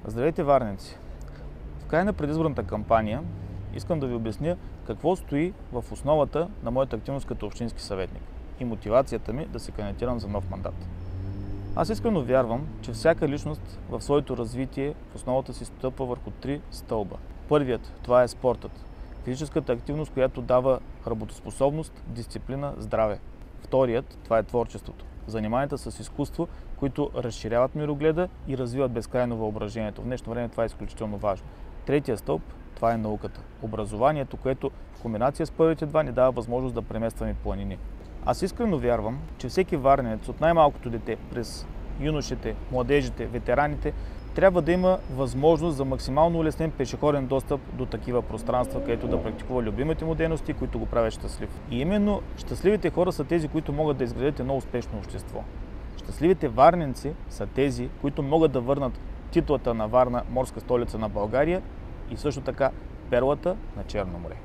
Здравейте, варненци! В края на предизборната кампания искам да ви обясня какво стои в основата на моята активност като общински съветник и мотивацията ми да се кандидатирам за нов мандат. Аз искрено вярвам, че всяка личност в своето развитие в основата си стъпва върху три стълба. Първият, това е спортът. Физическата активност, която дава работоспособност, дисциплина, здраве. Вторият, това е творчеството. Заниманията с изкуство, които разширяват мирогледа и развиват безкрайно въображението. В днешно време това е изключително важно. Третия стълб, това е науката. Образованието, което в комбинация с първите два ни дава възможност да преместваме планини. Аз искрено вярвам, че всеки варненец от най-малкото дете през юношите, младежите, ветераните трябва да има възможност за максимално улеснен пешеходен достъп до такива пространства, където да практикува любимите му дейности, които го правят щастлив. И именно щастливите хора са тези, които могат да изградят едно успешно общество. Щастливите варненци са тези, които могат да върнат титлата на Варна морска столица на България и също така перлата на Черно море.